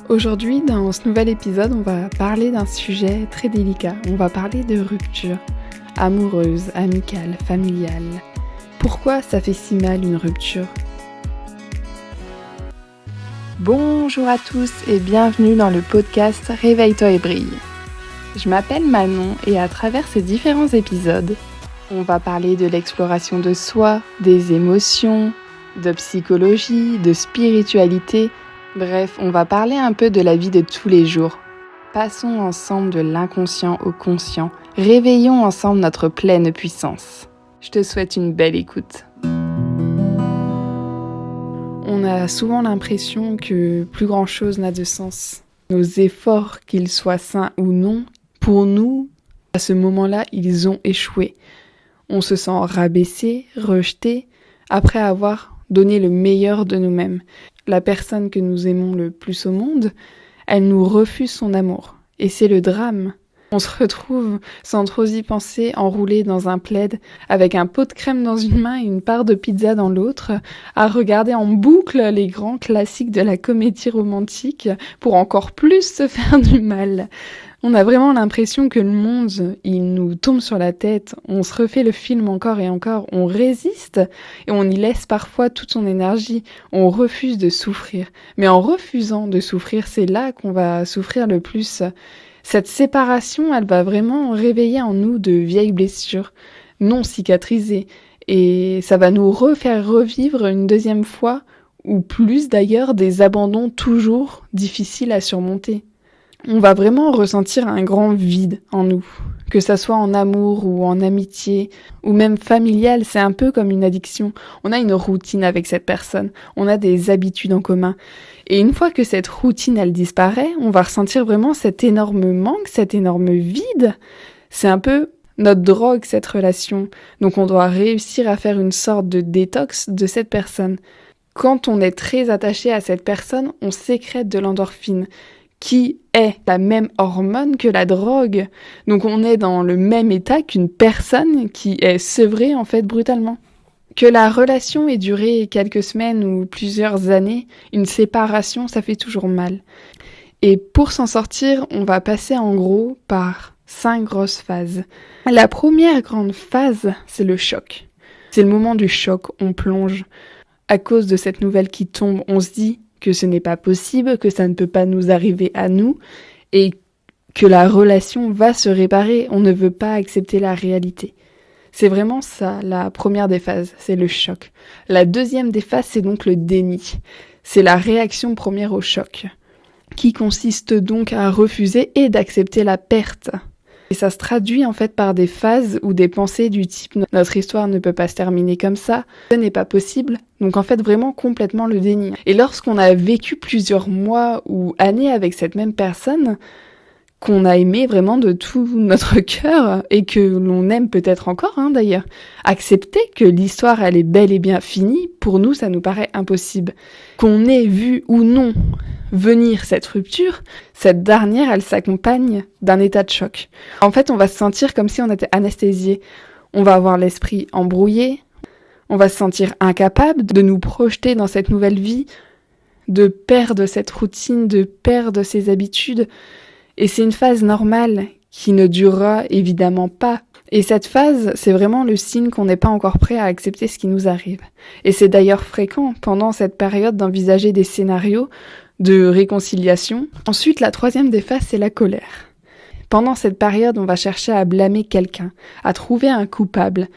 Aujourd'hui, dans ce nouvel épisode, on va parler d'un sujet très délicat. On va parler de rupture, amoureuse, amicale, familiale. Pourquoi ça fait si mal une rupture ? Bonjour à tous et bienvenue dans le podcast Réveille-toi et brille. Je m'appelle Manon et à travers ces différents épisodes, on va parler de l'exploration de soi, des émotions, de psychologie, de spiritualité. Bref, on va parler un peu de la vie de tous les jours. Passons ensemble de l'inconscient au conscient. Réveillons ensemble notre pleine puissance. Je te souhaite une belle écoute. On a souvent l'impression que plus grand-chose n'a de sens. Nos efforts, qu'ils soient sains ou non, pour nous, à ce moment-là, ils ont échoué. On se sent rabaissé, rejeté, après avoir donné le meilleur de nous-mêmes. La personne que nous aimons le plus au monde, elle nous refuse son amour. Et c'est le drame. On se retrouve, sans trop y penser, enroulé dans un plaid, avec un pot de crème dans une main et une part de pizza dans l'autre, à regarder en boucle les grands classiques de la comédie romantique pour encore plus se faire du mal. On a vraiment l'impression que le monde, il nous tombe sur la tête, on se refait le film encore et encore, on résiste et on y laisse parfois toute son énergie, on refuse de souffrir. Mais en refusant de souffrir, c'est là qu'on va souffrir le plus. Cette séparation, elle va vraiment réveiller en nous de vieilles blessures, non cicatrisées, et ça va nous refaire revivre une deuxième fois, ou plus d'ailleurs, des abandons toujours difficiles à surmonter. On va vraiment ressentir un grand vide en nous, que ça soit en amour ou en amitié, ou même familial, c'est un peu comme une addiction. On a une routine avec cette personne, on a des habitudes en commun. Et une fois que cette routine, elle disparaît, on va ressentir vraiment cet énorme manque, cet énorme vide. C'est un peu notre drogue, cette relation. Donc on doit réussir à faire une sorte de détox de cette personne. Quand on est très attaché à cette personne, on sécrète de l'endorphine, qui est la même hormone que la drogue. Donc on est dans le même état qu'une personne qui est sevrée en fait brutalement. Que la relation ait duré quelques semaines ou plusieurs années, une séparation, ça fait toujours mal. Et pour s'en sortir, on va passer en gros par 5 grosses phases. La première grande phase, c'est le choc. C'est le moment du choc, on plonge. À cause de cette nouvelle qui tombe, on se dit que ce n'est pas possible, que ça ne peut pas nous arriver à nous, et que la relation va se réparer, on ne veut pas accepter la réalité. C'est vraiment ça, la première des phases, c'est le choc. La deuxième des phases, c'est donc le déni. C'est la réaction première au choc, qui consiste donc à refuser et d'accepter la perte. Et ça se traduit en fait par des phases ou des pensées du type « notre histoire ne peut pas se terminer comme ça, ce n'est pas possible ». Donc en fait vraiment complètement le déni. Et lorsqu'on a vécu plusieurs mois ou années avec cette même personne, qu'on a aimé vraiment de tout notre cœur et que l'on aime peut-être encore d'ailleurs, accepter que l'histoire elle est bel et bien finie, pour nous ça nous paraît impossible. Qu'on ait vu ou non venir cette rupture, cette dernière elle s'accompagne d'un état de choc. En fait on va se sentir comme si on était anesthésié, on va avoir l'esprit embrouillé, on va se sentir incapable de nous projeter dans cette nouvelle vie, de perdre cette routine, de perdre ses habitudes. Et c'est une phase normale qui ne durera évidemment pas. Et cette phase, c'est vraiment le signe qu'on n'est pas encore prêt à accepter ce qui nous arrive. Et c'est d'ailleurs fréquent pendant cette période d'envisager des scénarios de réconciliation. Ensuite, la troisième des phases, c'est la colère. Pendant cette période, on va chercher à blâmer quelqu'un, à trouver un coupable.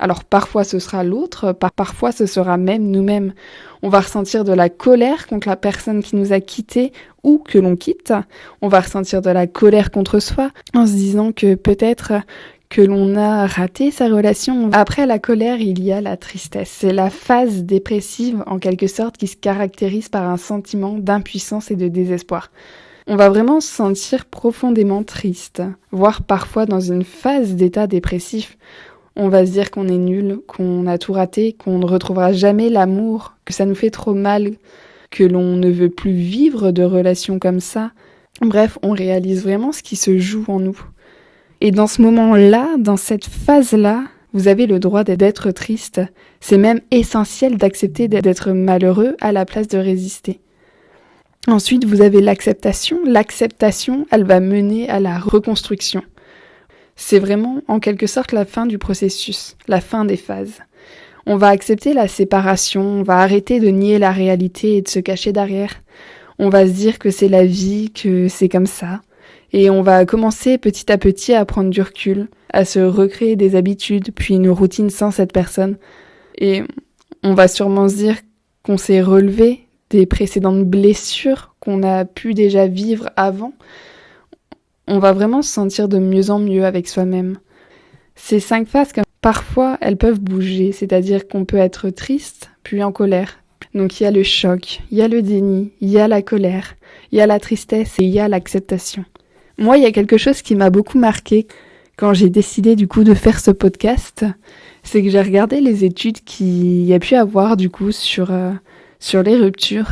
Alors parfois ce sera l'autre, parfois ce sera même nous-mêmes. On va ressentir de la colère contre la personne qui nous a quittés ou que l'on quitte. On va ressentir de la colère contre soi en se disant que peut-être que l'on a raté sa relation. Après la colère, il y a la tristesse. C'est la phase dépressive en quelque sorte qui se caractérise par un sentiment d'impuissance et de désespoir. On va vraiment se sentir profondément triste, voire parfois dans une phase d'état dépressif. On va se dire qu'on est nul, qu'on a tout raté, qu'on ne retrouvera jamais l'amour, que ça nous fait trop mal, que l'on ne veut plus vivre de relations comme ça. Bref, on réalise vraiment ce qui se joue en nous. Et dans ce moment-là, dans cette phase-là, vous avez le droit d'être triste. C'est même essentiel d'accepter d'être malheureux à la place de résister. Ensuite, vous avez l'acceptation. L'acceptation, elle va mener à la reconstruction. C'est vraiment, en quelque sorte, la fin du processus, la fin des phases. On va accepter la séparation, on va arrêter de nier la réalité et de se cacher derrière. On va se dire que c'est la vie, que c'est comme ça. Et on va commencer petit à petit à prendre du recul, à se recréer des habitudes, puis une routine sans cette personne. Et on va sûrement se dire qu'on s'est relevé des précédentes blessures qu'on a pu déjà vivre avant. On va vraiment se sentir de mieux en mieux avec soi-même. Ces 5 phases, parfois, elles peuvent bouger, c'est-à-dire qu'on peut être triste, puis en colère. Donc il y a le choc, il y a le déni, il y a la colère, il y a la tristesse et il y a l'acceptation. Moi, il y a quelque chose qui m'a beaucoup marqué quand j'ai décidé du coup de faire ce podcast, c'est que j'ai regardé les études qu'il y a pu avoir du coup sur les ruptures.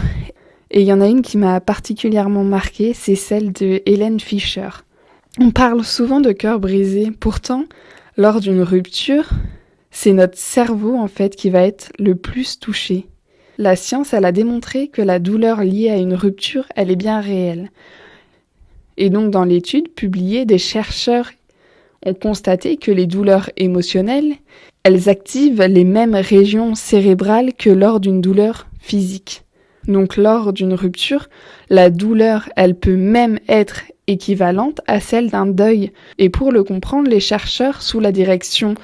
Et il y en a une qui m'a particulièrement marquée, c'est celle de Hélène Fisher. On parle souvent de cœur brisé, pourtant, lors d'une rupture, c'est notre cerveau en fait qui va être le plus touché. La science, elle a démontré que la douleur liée à une rupture, elle est bien réelle. Et donc dans l'étude publiée, des chercheurs ont constaté que les douleurs émotionnelles, elles activent les mêmes régions cérébrales que lors d'une douleur physique. Donc lors d'une rupture, la douleur, elle peut même être équivalente à celle d'un deuil. Et pour le comprendre, les chercheurs, sous la direction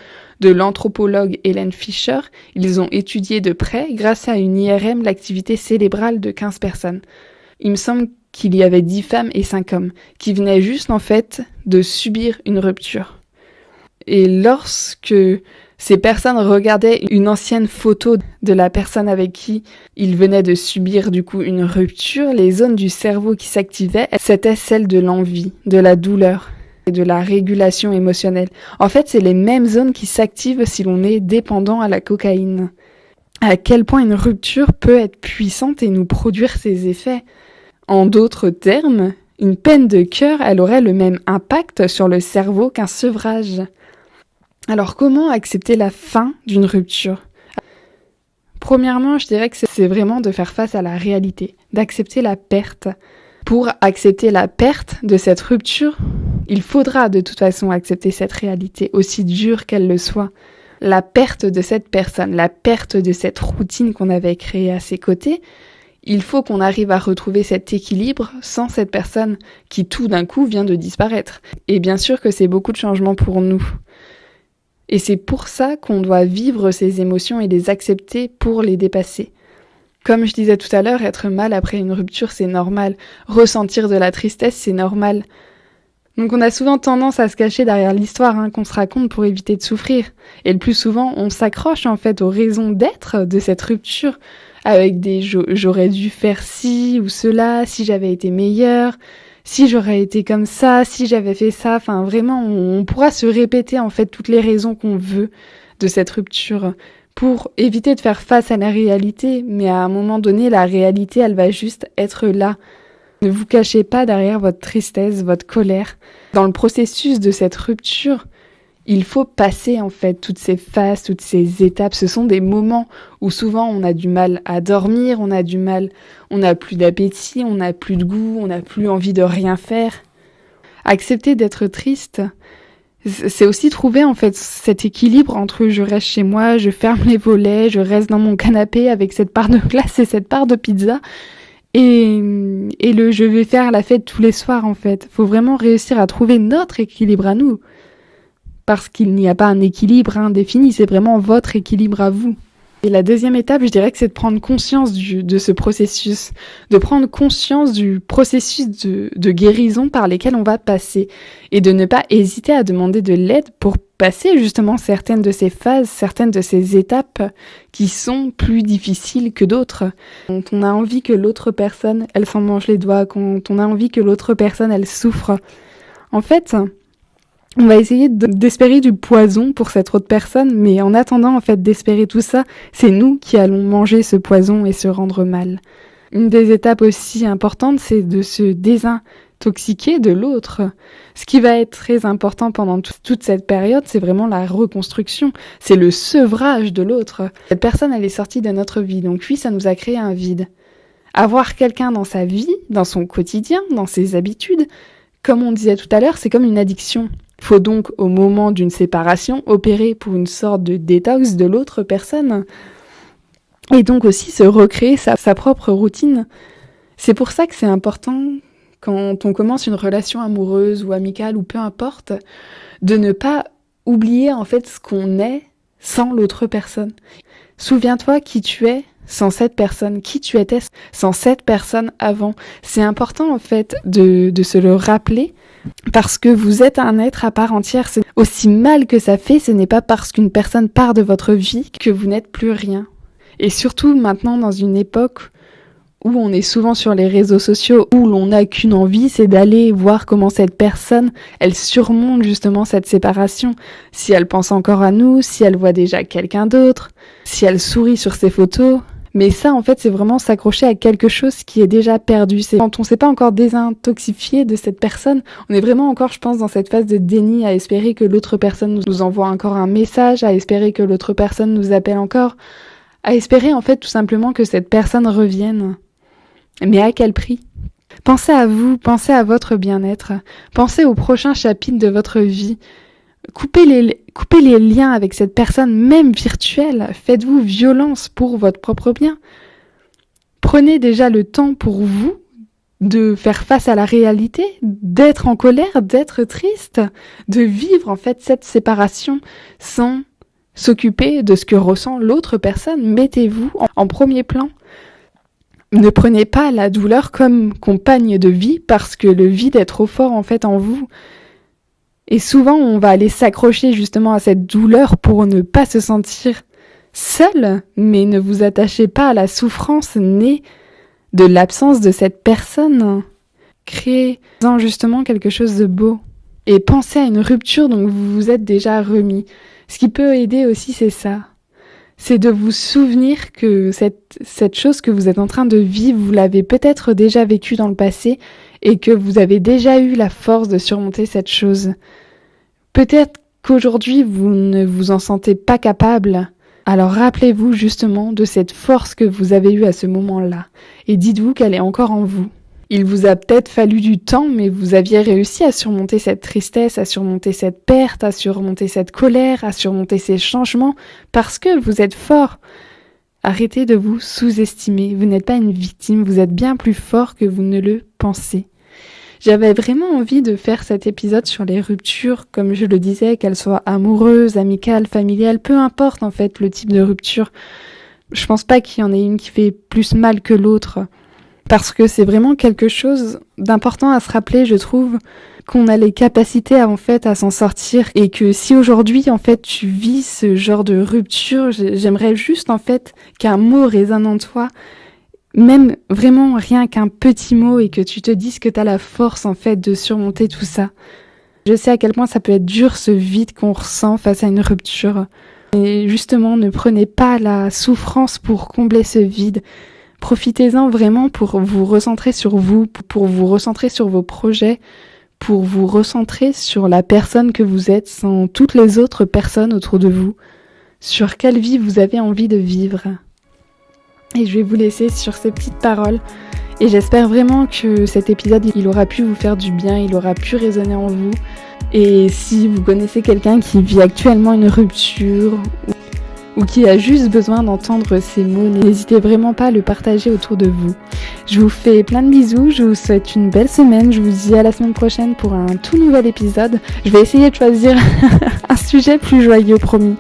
de l'anthropologue Hélène Fisher, ils ont étudié de près, grâce à une IRM, l'activité cérébrale de 15 personnes. Il me semble qu'il y avait 10 femmes et 5 hommes, qui venaient juste en fait de subir une rupture. Et lorsque ces personnes regardaient une ancienne photo de la personne avec qui ils venaient de subir du coup une rupture, les zones du cerveau qui s'activaient, c'était celles de l'envie, de la douleur et de la régulation émotionnelle. En fait, c'est les mêmes zones qui s'activent si l'on est dépendant à la cocaïne. À quel point une rupture peut être puissante et nous produire ses effets. En d'autres termes, une peine de cœur, elle aurait le même impact sur le cerveau qu'un sevrage. Alors comment accepter la fin d'une rupture ? Premièrement, je dirais que c'est vraiment de faire face à la réalité, d'accepter la perte. Pour accepter la perte de cette rupture, il faudra de toute façon accepter cette réalité, aussi dure qu'elle le soit. La perte de cette personne, la perte de cette routine qu'on avait créée à ses côtés, il faut qu'on arrive à retrouver cet équilibre sans cette personne qui tout d'un coup vient de disparaître. Et bien sûr que c'est beaucoup de changements pour nous. Et c'est pour ça qu'on doit vivre ces émotions et les accepter pour les dépasser. Comme je disais tout à l'heure, être mal après une rupture, c'est normal. Ressentir de la tristesse, c'est normal. Donc on a souvent tendance à se cacher derrière l'histoire qu'on se raconte pour éviter de souffrir. Et le plus souvent, on s'accroche en fait aux raisons d'être de cette rupture, avec des j'aurais dû faire ci ou cela, si j'avais été meilleure, si j'aurais été comme ça, si j'avais fait ça. Enfin vraiment, on pourra se répéter en fait toutes les raisons qu'on veut de cette rupture pour éviter de faire face à la réalité. Mais à un moment donné, la réalité, elle va juste être là. Ne vous cachez pas derrière votre tristesse, votre colère. Dans le processus de cette rupture, il faut passer en fait toutes ces phases, toutes ces étapes. Ce sont des moments où souvent on a du mal à dormir, on n'a plus d'appétit, on n'a plus de goût, on n'a plus envie de rien faire. Accepter d'être triste, c'est aussi trouver en fait cet équilibre entre je reste chez moi, je ferme les volets, je reste dans mon canapé avec cette part de glace et cette part de pizza. Et je vais faire la fête tous les soirs en fait. Faut vraiment réussir à trouver notre équilibre à nous. Parce qu'il n'y a pas un équilibre défini, c'est vraiment votre équilibre à vous. Et la deuxième étape, je dirais que c'est de prendre conscience de ce processus, de prendre conscience du processus de guérison par lesquels on va passer, et de ne pas hésiter à demander de l'aide pour passer justement certaines de ces phases, certaines de ces étapes qui sont plus difficiles que d'autres. Quand on a envie que l'autre personne, elle s'en mange les doigts, quand on a envie que l'autre personne, elle souffre, en fait, on va essayer d'espérer du poison pour cette autre personne, mais en attendant en fait d'espérer tout ça, c'est nous qui allons manger ce poison et se rendre mal. Une des étapes aussi importantes, c'est de se désintoxiquer de l'autre. Ce qui va être très important pendant toute cette période, c'est vraiment la reconstruction, c'est le sevrage de l'autre. Cette personne, elle est sortie de notre vie, donc oui, ça nous a créé un vide. Avoir quelqu'un dans sa vie, dans son quotidien, dans ses habitudes, comme on disait tout à l'heure, c'est comme une addiction. Il faut donc, au moment d'une séparation, opérer pour une sorte de détox de l'autre personne. Et donc aussi se recréer sa propre routine. C'est pour ça que c'est important, quand on commence une relation amoureuse ou amicale ou peu importe, de ne pas oublier en fait ce qu'on est sans l'autre personne. Souviens-toi qui tu es sans cette personne, qui tu étais sans cette personne avant. C'est important en fait de se le rappeler parce que vous êtes un être à part entière. C'est aussi mal que ça fait, ce n'est pas parce qu'une personne part de votre vie que vous n'êtes plus rien. Et surtout maintenant dans une époque où on est souvent sur les réseaux sociaux, où l'on n'a qu'une envie, c'est d'aller voir comment cette personne, elle surmonte justement cette séparation. Si elle pense encore à nous, si elle voit déjà quelqu'un d'autre, si elle sourit sur ses photos. Mais ça, en fait, c'est vraiment s'accrocher à quelque chose qui est déjà perdu. C'est quand on ne s'est pas encore désintoxifié de cette personne, on est vraiment encore, je pense, dans cette phase de déni, à espérer que l'autre personne nous envoie encore un message, à espérer que l'autre personne nous appelle encore, à espérer, en fait, tout simplement que cette personne revienne. Mais à quel prix ? Pensez à vous, pensez à votre bien-être, pensez au prochain chapitre de votre vie. Coupez les liens avec cette personne, même virtuelle. Faites-vous violence pour votre propre bien. Prenez déjà le temps pour vous de faire face à la réalité, d'être en colère, d'être triste, de vivre en fait cette séparation sans s'occuper de ce que ressent l'autre personne. Mettez-vous en premier plan. Ne prenez pas la douleur comme compagne de vie parce que le vide est trop fort en fait en vous. Et souvent, on va aller s'accrocher justement à cette douleur pour ne pas se sentir seul, mais ne vous attachez pas à la souffrance née de l'absence de cette personne. Créez-en justement quelque chose de beau. Et pensez à une rupture dont vous vous êtes déjà remis. Ce qui peut aider aussi, c'est ça. C'est de vous souvenir que cette chose que vous êtes en train de vivre, vous l'avez peut-être déjà vécue dans le passé et que vous avez déjà eu la force de surmonter cette chose. Peut-être qu'aujourd'hui, vous ne vous en sentez pas capable. Alors rappelez-vous justement de cette force que vous avez eue à ce moment-là et dites-vous qu'elle est encore en vous. Il vous a peut-être fallu du temps, mais vous aviez réussi à surmonter cette tristesse, à surmonter cette perte, à surmonter cette colère, à surmonter ces changements, parce que vous êtes fort. Arrêtez de vous sous-estimer. Vous n'êtes pas une victime, vous êtes bien plus fort que vous ne le pensez. J'avais vraiment envie de faire cet épisode sur les ruptures, comme je le disais, qu'elles soient amoureuses, amicales, familiales, peu importe en fait le type de rupture. Je pense pas qu'il y en ait une qui fait plus mal que l'autre. Parce que c'est vraiment quelque chose d'important à se rappeler, je trouve, qu'on a les capacités en fait à s'en sortir et que si aujourd'hui en fait tu vis ce genre de rupture, j'aimerais juste en fait qu'un mot résonne en toi, même vraiment rien qu'un petit mot et que tu te dises que t'as la force en fait de surmonter tout ça. Je sais à quel point ça peut être dur ce vide qu'on ressent face à une rupture. Et justement, ne prenez pas la souffrance pour combler ce vide. Profitez-en vraiment pour vous recentrer sur vous, pour vous recentrer sur vos projets, pour vous recentrer sur la personne que vous êtes sans toutes les autres personnes autour de vous, sur quelle vie vous avez envie de vivre. Et je vais vous laisser sur ces petites paroles. Et j'espère vraiment que cet épisode, il aura pu vous faire du bien, il aura pu résonner en vous. Et si vous connaissez quelqu'un qui vit actuellement une rupture ou qui a juste besoin d'entendre ces mots, n'hésitez vraiment pas à le partager autour de vous. Je vous fais plein de bisous, je vous souhaite une belle semaine, je vous dis à la semaine prochaine pour un tout nouvel épisode. Je vais essayer de choisir un sujet plus joyeux, promis.